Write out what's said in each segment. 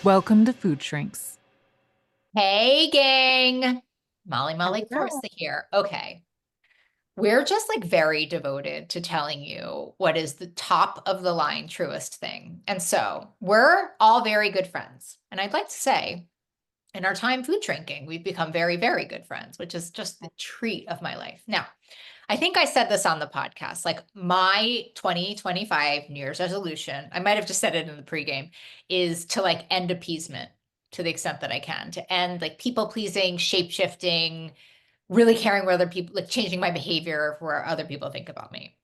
Welcome to Food Shrinks. Hey, gang. Molly, Hello. Clarissa here. Okay. We're just like very devoted to telling you what is the top of the line truest thing. And so we're all very good friends. And I'd like to say, in our time food drinking, we've become very, very good friends, which is just the treat of my life. Now, I think I said this on the podcast, like my 2025 New Year's resolution, I might have just said it in the pregame, is to like end appeasement to the extent that I can, to end like people pleasing, shape shifting, really caring where other people, like changing my behavior for where other people think about me.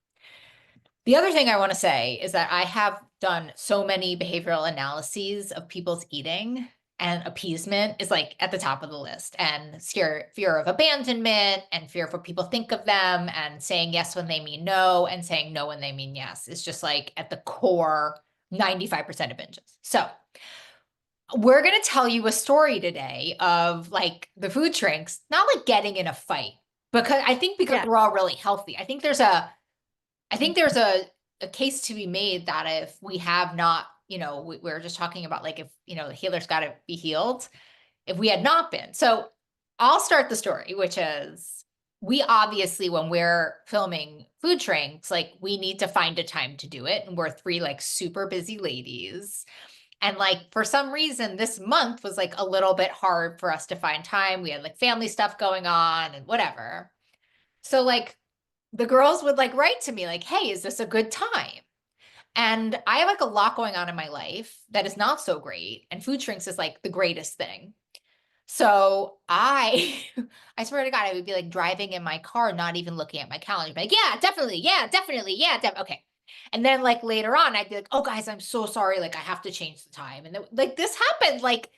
The other thing I want to say is that I have done so many behavioral analyses of people's eating, and appeasement is like at the top of the list. And fear of abandonment and fear of what people think of them, and saying yes when they mean no and saying no when they mean yes is just like at the core 95% of binges. So we're going to tell you a story today of like the food shrinks, not like getting in a fight, because Yeah. we're all really healthy. I think there's a case to be made that if we have not, we're just talking about like if, the healer's got to be healed, if we had not been. So I'll start the story, which is we obviously, when we're filming food shrinks, like we need to find a time to do it. And we're three like super busy ladies. And like for some reason, this month was like a little bit hard for us to find time. We had like family stuff going on and whatever. So like the girls would like write to me like, "Hey, is this a good time?" And I have like a lot going on in my life that is not so great, and food shrinks is like the greatest thing. So I I swear to God, I would be like driving in my car, not even looking at my calendar, be like, yeah, definitely, okay. And then like later on, I'd be like, "Oh guys, I'm so sorry, like I have to change the time." And then, like this happened like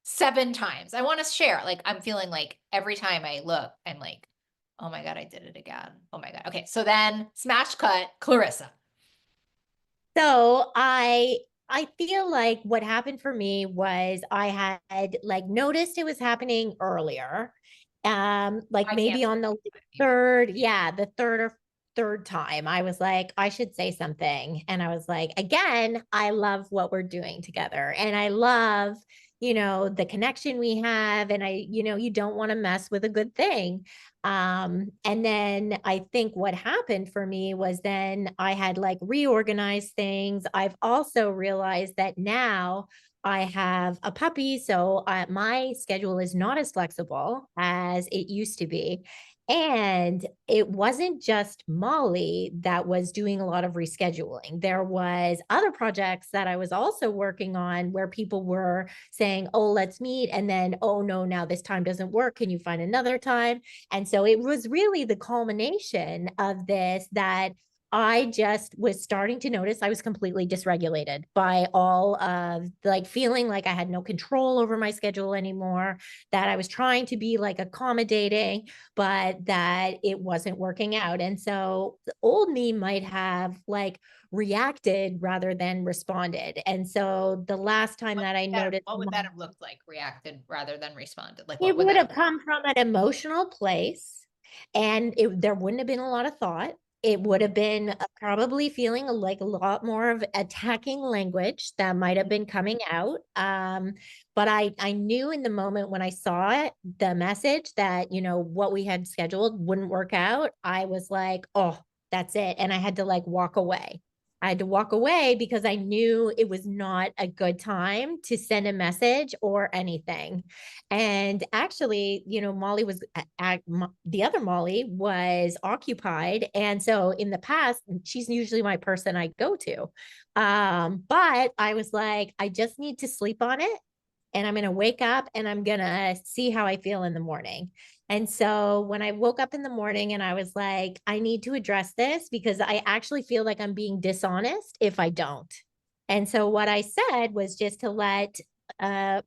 7 times. I want to share. Like I'm feeling like every time I look, I'm like, oh my God, I did it again. Oh my God. Okay. So then smash cut, Clarissa. So I feel like what happened for me was I had like noticed it was happening earlier. Like I can't maybe say on the that. third, yeah, the third time I was like, I should say something. And I was like, again, I love what we're doing together. And I love, the connection we have. And you don't want to mess with a good thing. And then I think what happened for me was then I had like reorganized things. I've also realized that now I have a puppy, so my schedule is not as flexible as it used to be. And it wasn't just Molly that was doing a lot of rescheduling. There was other projects that I was also working on where people were saying, "Oh, let's meet." And then, "Oh no, now this time doesn't work. Can you find another time?" And so it was really the culmination of this that I just was starting to notice I was completely dysregulated by all of like feeling like I had no control over my schedule anymore, that I was trying to be like accommodating, but that it wasn't working out. And so the old me might have like reacted rather than responded. And so the last time that I noticed, What would that have looked like? Reacted rather than responded? Like, what it would would that have have looked come from an emotional place, and there wouldn't have been a lot of thought. It would have been probably feeling like a lot more of attacking language that might have been coming out. But I knew in the moment when I saw it, the message that, what we had scheduled wouldn't work out. I was like, oh, that's it. And I had to like walk away. I had to walk away because I knew it was not a good time to send a message or anything. And actually, Molly was the other Molly was occupied. And so in the past, she's usually my person I go to. But I was like, I just need to sleep on it. And I'm going to wake up and I'm going to see how I feel in the morning. And so when I woke up in the morning and I was like, I need to address this because I actually feel like I'm being dishonest if I don't. And so what I said was just to let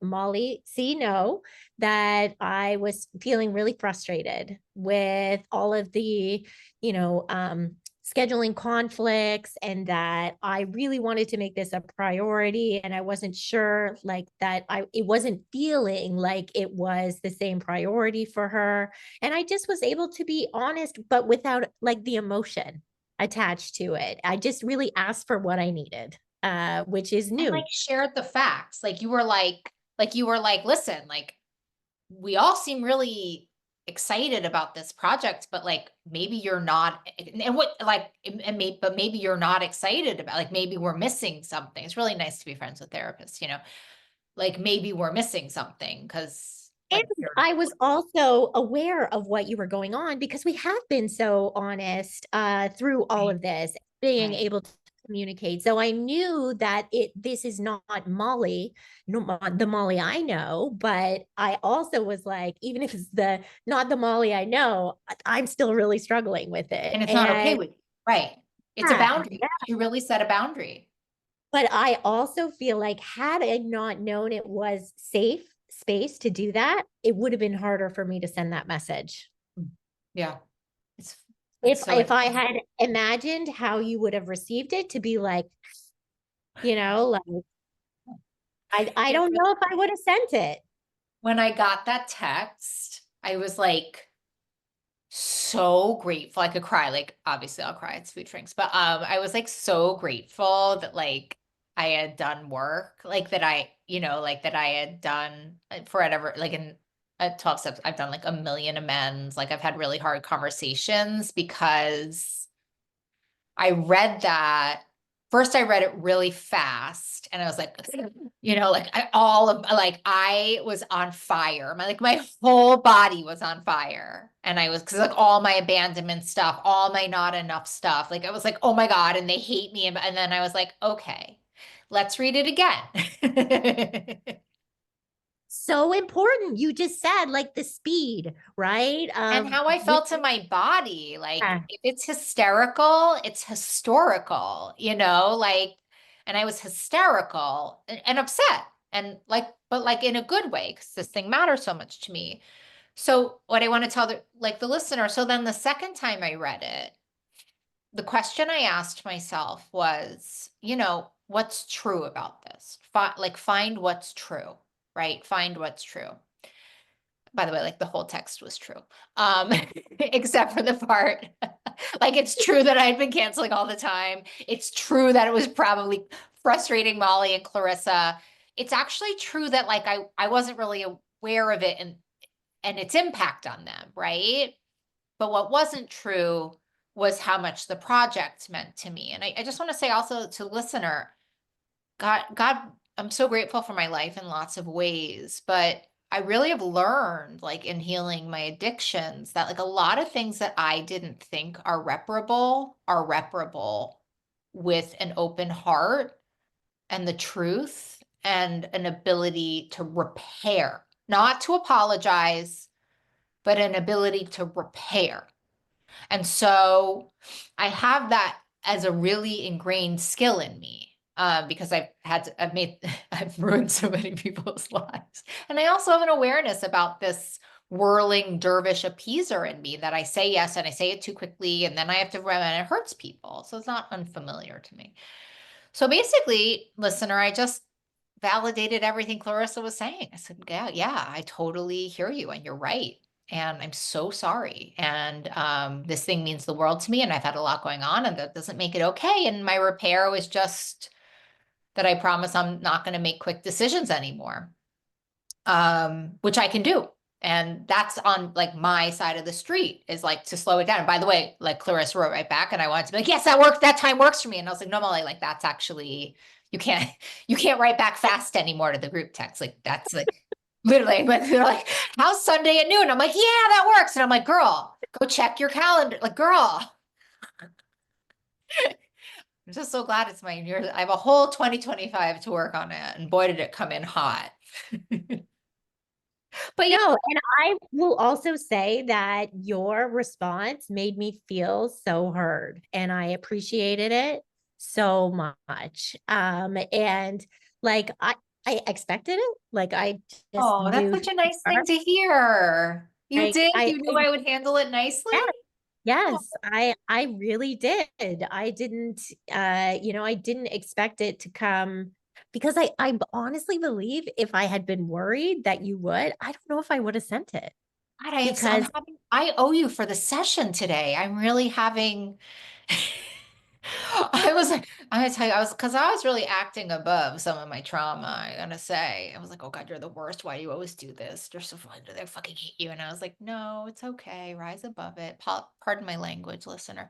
Molly see know that I was feeling really frustrated with all of the, you know, um, scheduling conflicts, and that I really wanted to make this a priority, and I wasn't sure like that I it wasn't feeling like it was the same priority for her. And I just was able to be honest but without like the emotion attached to it. I just really asked for what I needed. which is And new. like shared the facts. Like you were like, listen, like we all seem really excited about this project, but like maybe you're not, and what like, but maybe you're not excited about, like maybe we're missing something. It's really nice to be friends with therapists, you know, like maybe we're missing something because And like you're I was also aware of what you were going on because we have been so honest through all right, of this, being right. able to communicate. So I knew that this is not Molly, no, the Molly I know, but I also was like, even if it's the not the Molly I know, I'm still really struggling with it. And it's not okay And with you. Right. It's a yeah, boundary. You really set a boundary. but I also feel like had I not known it was safe space to do that, it would have been harder for me to send that message. Yeah. It's If it's so if I interesting. had imagined how you would have received it to be like, like I It don't really, know if I would have sent it. when I got that text, I was like so grateful. I could cry. Like obviously I'll cry. It's food drinks. But I was like so grateful that like I had done work, like that like that I had done for whatever, like in 12 steps, I've done like a million amends. Like I've had really hard conversations because I read that. First, I read it really fast and I was like, like I was on fire. My whole body was on fire. And I was, because like all my abandonment stuff, all my not enough stuff, like I was like, oh my God, and they hate me. And then I was like, okay, let's read it again. So important. You just said like the speed, right? And how I felt in my body. Like Yeah. if it's hysterical, it's historical, like, and I was hysterical and upset and like, but like in a good way, because this thing matters so much to me. So what I want to tell the listener, so then the second time I read it, the question I asked myself was, what's true about this? Find what's true, right? Find what's true. By the way, like the whole text was true. Except for the part, like it's true that I'd been canceling all the time. It's true that it was probably frustrating Molly and Clarissa. It's actually true that like I wasn't really aware of it and its impact on them, right? But what wasn't true was how much the project meant to me. And I just want to say also to listener, God, I'm so grateful for my life in lots of ways, but I really have learned, like in healing my addictions, that like a lot of things that I didn't think are reparable with an open heart and the truth and an ability to repair, not to apologize, but an ability to repair. And so I have that as a really ingrained skill in me. Because I've ruined so many people's lives. And I also have an awareness about this whirling dervish appeaser in me that I say yes and I say it too quickly and then I have to run and it hurts people. So it's not unfamiliar to me. So basically, listener, I just validated everything Clarissa was saying. I said, yeah, I totally hear you and you're right. And I'm so sorry. And this thing means the world to me. And I've had a lot going on, and that doesn't make it okay. And my repair was just that I promise I'm not going to make quick decisions anymore, which I can do. And that's on like my side of the street, is like to slow it down. And by the way, like Clarissa wrote right back and I wanted to be like, yes, that works. That time works for me. And I was like, no, Molly, like that's actually, you can't, you can't write back fast anymore to the group text. Like that's like literally, but they're like, how's Sunday at noon? I'm like, yeah, that works. And I'm like, girl, go check your calendar. Like, girl, I'm just so glad it's my year. I have a whole 2025 to work on it. And boy, did it come in hot. But yeah, No, and I will also say that your response made me feel so heard, and I appreciated it so much. And like I expected it. Like I just oh, that's knew such a nice thing to hear. You like did? You knew I would handle it nicely? yeah, Oh, yes, I really did. I didn't I didn't expect it to come because I honestly believe if I had been worried that you would, I don't know if I would have sent it God, because I owe you for the session today. I'm really having I was like, I'm gonna tell you, because I was really acting above some of my trauma. I gotta say, I was like, oh God, you're the worst. Why do you always do this? You're so fun. They fucking hate you. And I was like, no, it's okay. Rise above it. Pardon my language, listener.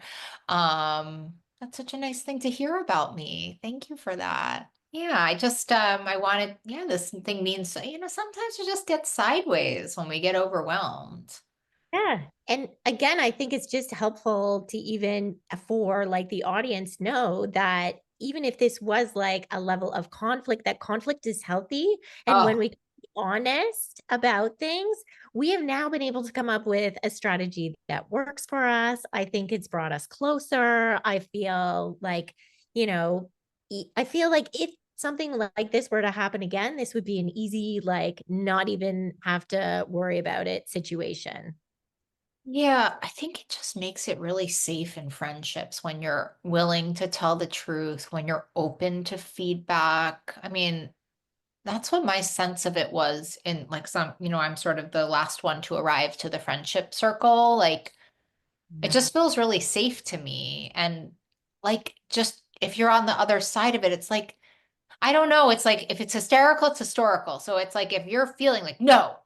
That's such a nice thing to hear about me. Thank you for that. Yeah, I just I wanted, yeah, this thing means, sometimes you just get sideways when we get overwhelmed. Yeah. And again, I think it's just helpful to even for like the audience know that even if this was like a level of conflict, that conflict is healthy. And when Oh, we can be honest about things, we have now been able to come up with a strategy that works for us. I think it's brought us closer. I feel like, you know, I feel like if something like this were to happen again, this would be an easy, like, not even have to worry about it situation. yeah, I think it just makes it really safe in friendships when you're willing to tell the truth, when you're open to feedback. I mean, that's what my sense of it was in like I'm sort of the last one to arrive to the friendship circle. Like it Yeah. just feels really safe to me. And like just if you're on the other side of it, it's like I don't know. It's like if it's hysterical, it's historical. So it's like if you're feeling like, no,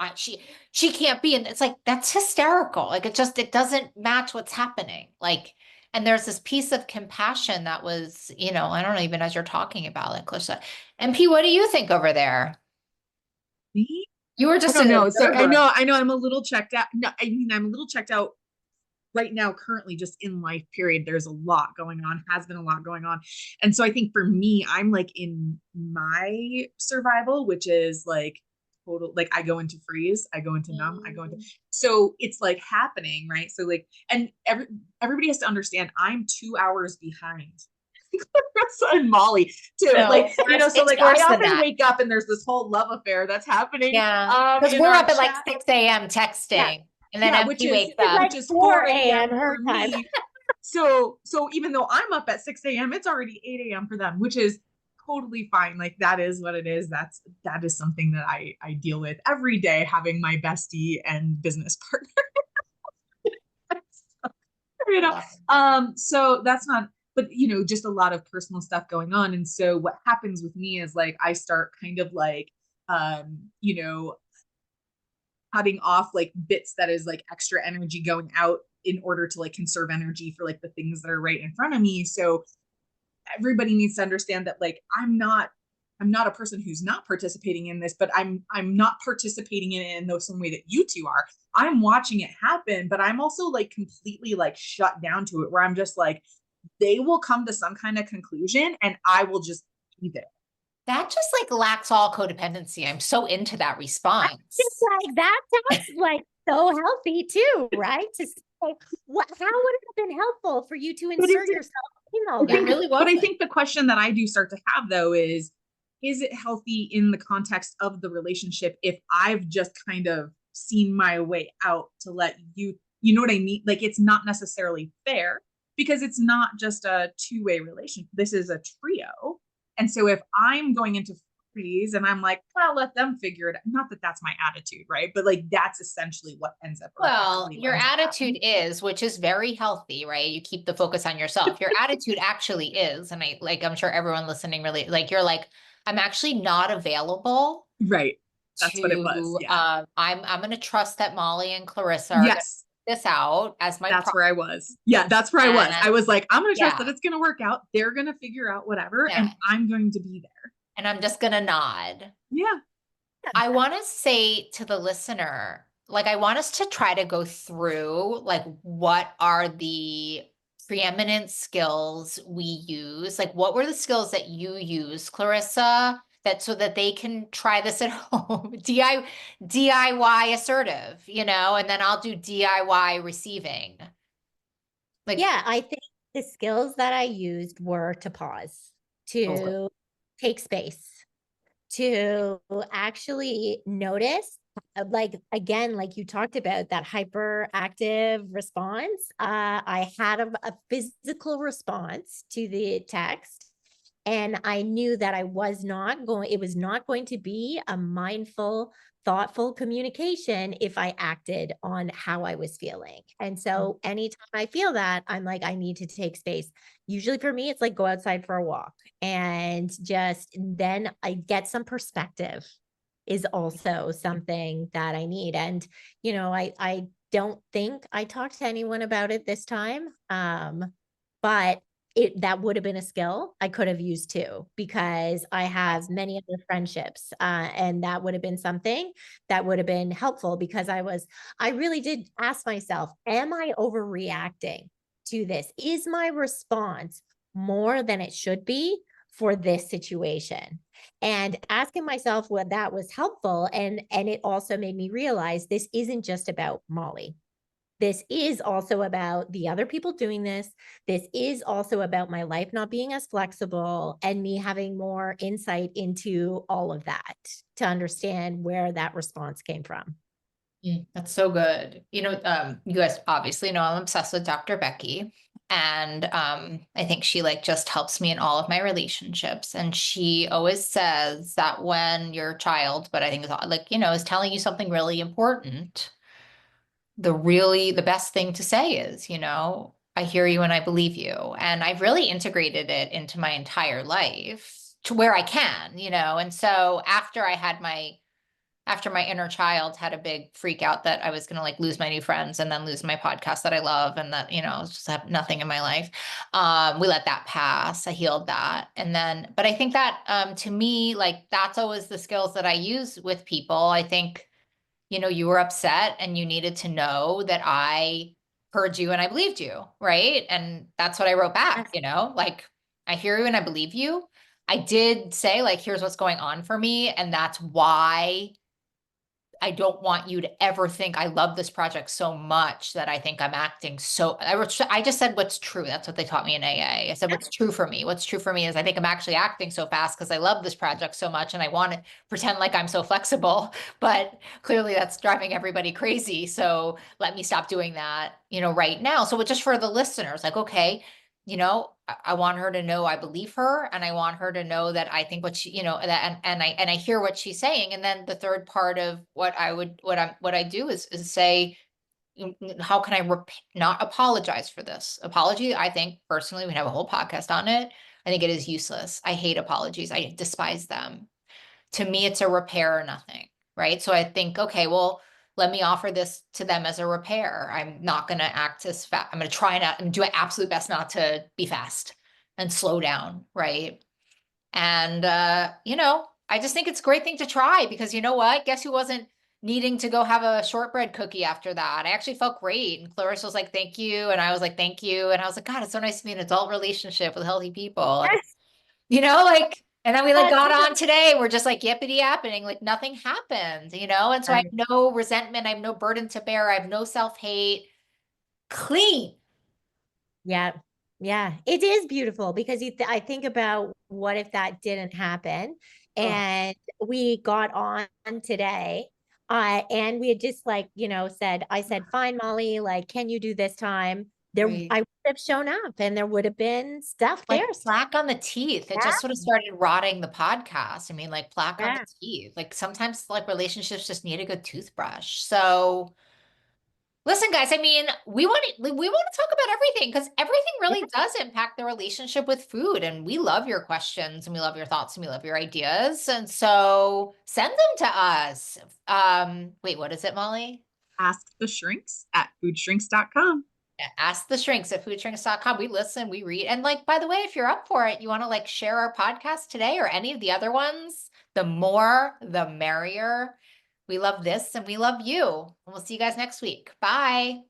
she can't be, and it's like that's hysterical. Like it doesn't match what's happening. Like, and there's this piece of compassion that was, I don't know, even as you're talking about like Clarissa. MP, what do you think over there? Me? You were I just don't an know. It's like observer. I know I'm a little checked out. No, I mean I'm a little checked out right now currently just in life period. There's a lot going on, has been a lot going on. And so I think for me, I'm like in my survival, which is like total like I go into freeze, I go into numb, I go into so it's like happening, right? So like and everybody has to understand I'm 2 hours behind Clarissa and Molly too. No, Like, so it's like I worse than often that. wake up and there's this whole love affair that's happening Yeah. Because in we're our up at like chat. 6 a.m. Yeah. texting, and then Yeah, MP wakes It's up. like which is 4 4 a.m. a.m. her for time. me. So even though I'm up at 6 a.m., it's already 8 a.m. for them, which is totally fine. Like that is what it is. That is something that I deal with every day, having my bestie and business partner. you know, Love so that's not, but just a lot of personal stuff going on. And so what happens with me is like I start kind of like cutting off like bits that is like extra energy going out in order to like conserve energy for like the things that are right in front of me. So everybody needs to understand that like I'm not a person who's not participating in this, but I'm not participating in it in the same way that you two are. I'm watching it happen, but I'm also like completely like shut down to it where I'm just like they will come to some kind of conclusion and I will just be there. that just like lacks all codependency. I'm so into that Just response. like that sounds like so healthy too, right? To say, how would it have been helpful for you to But insert yourself in all I It think, that? really but I wasn't. think the question that I do start to have though is it healthy in the context of the relationship if I've just kind of seen my way out to let you know what I mean? Like it's not necessarily fair because it's not just a two-way relationship. This is a trio. And so if I'm going into freeze and I'm like, well, let them figure it out. Not that that's my attitude, right? But like that's essentially what ends up or Well, effectively what your ends up attitude happening. is, which is very healthy, right? You keep the focus on yourself. Your attitude actually is, and I'm sure everyone listening really like you're like, I'm actually not available Right. That's what it was. to Yeah. I'm gonna trust that Molly and Clarissa are gonna Yes. figure this out as my That's problem. where I was. Yeah, that's where I was. I And was like, I'm going to trust that yeah, it's going to work out. They're going to figure out whatever, and yeah. I'm going to be there. And I'm just gonna nod. Yeah. I want to say to the listener, like, I want us to try to go through, like, what are the preeminent skills we use? Like, what were the skills that you use, Clarissa, that so that they can try this at home? DIY assertive, and then I'll do DIY receiving. Like, Yeah, I think the skills that I used were to pause, Okay. to take space, to actually notice, like again, like you talked about that hyperactive response. I had a physical response to the text. And I knew that it was not going to be a mindful, thoughtful communication if I acted on how I was feeling. And so anytime I feel that, I'm like, I need to take space. Usually for me, it's like go outside for a walk and just then I get some perspective is also something that I need. And, I don't think I talked to anyone about it this time. But that would have been a skill I could have used too, because I have many other friendships. And that would have been something that would have been helpful because I really did ask myself, am I overreacting to this? Is my response more than it should be for this situation? And asking myself what that was helpful. And it also made me realize this isn't just about Molly. This is also about the other people doing this. This is also about my life not being as flexible and me having more insight into all of that to understand where that response came from. That's so good. You guys obviously know I'm obsessed with Dr. Becky. And I think she just helps me in all of my relationships. And she always says that when your child, but I think it's is telling you something really important, the best thing to say is, I hear you and I believe you. And I've really integrated it into my entire life to where I can, and so after my inner child had a big freak out that I was going to lose my new friends and then lose my podcast that I love and that, just have nothing in my life. We let that pass. I healed that. And then, but I think that to me, that's always the skills that I use with people. I think, you were upset and you needed to know that I heard you and I believed you. Right. And that's what I wrote back, I hear you and I believe you. I did say here's what's going on for me. And that's why I don't want you to ever think I love this project so much that I think I'm acting so. I just said what's true. That's what they taught me in AA. I said what's true for me. What's true for me is I think I'm actually acting so fast because I love this project so much and I want to pretend like I'm so flexible. But clearly that's driving everybody crazy. So let me stop doing that, right now. So just for the listeners, okay, I want her to know I believe her, and I want her to know that I think what she, that and I hear what she's saying. And then the third part of what I do is say, how can I not apologize for this? Apology, I think personally, we have a whole podcast on it. I think it is useless. I hate apologies. I despise them. To me, it's a repair or nothing, right? So I think, okay, well, let me offer this to them as a repair. I'm not going to act as fast. I'm going to try not and do my absolute best not to be fast and slow down, right? And, I just think it's a great thing to try because you know what? Guess who wasn't needing to go have a shortbread cookie after that? I actually felt great. And Clarissa was like, thank you. And I was like, thank you. And I was like, God, it's so nice to be in an adult relationship with healthy people. And then we got on today. We're just yippity yapping, nothing happened, And so I have no resentment. I have no burden to bear. I have no self-hate. Clean. Yeah. Yeah. It is beautiful because I think about what if that didn't happen and we got on today. And we had just I said, fine, Molly, can you do this time? Right. I would have shown up and there would have been stuff there. Plaque on the teeth. It just sort of started rotting the podcast. I mean, plaque on the teeth. Sometimes relationships just need a good toothbrush. So listen, guys, I mean, we want to talk about everything because everything really does impact the relationship with food. And we love your questions and we love your thoughts and we love your ideas. And so send them to us. Wait, what is it, Molly? Ask the Shrinks at foodshrinks.com. Ask the Shrinks at foodshrinks.com. We listen, we read. And by the way, if you're up for it, you want to share our podcast today or any of the other ones, the more, the merrier. We love this and we love you. And we'll see you guys next week. Bye.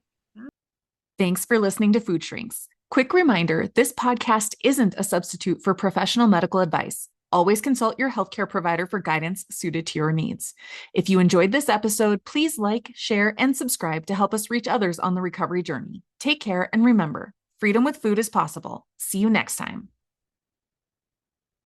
Thanks for listening to Food Shrinks. Quick reminder, this podcast isn't a substitute for professional medical advice. Always consult your healthcare provider for guidance suited to your needs. If you enjoyed this episode, please share, and subscribe to help us reach others on the recovery journey. Take care and remember, freedom with food is possible. See you next time.